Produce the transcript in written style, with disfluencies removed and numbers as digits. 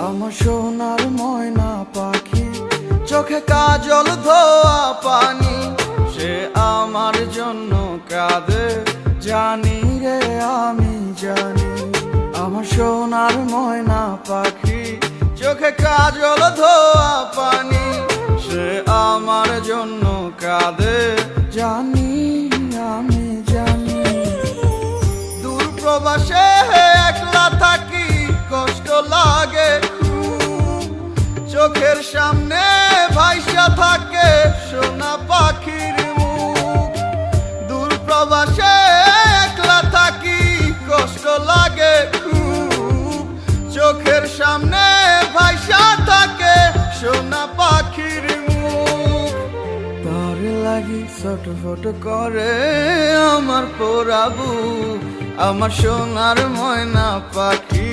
আমার সোনার ময়না পাখি, চোখে কাজল ধোয়া পানি, সে আমার জন্য কাঁদে জানি রে আমি জানি। আমার সোনার ময়না পাখি, চোখে কাজল ধোয়া পানি, সে আমার জন্য কাঁদে জানি আমি জানি। দূর প্রবাসে একলা থাকি, কষ্ট লাগে খুব, চোখের সামনে ভাইসা থাকে সোনা পাখির মুখ। দূর প্রবাসে একলা থাকি, কষ্ট লাগে খুব, চোখের সামনে ভাইসা থাকে সোনা পাখির মুখ। তার লাগি ছটফট করে আমার পোড়াবু, আমার সোনার ময়না পাখি।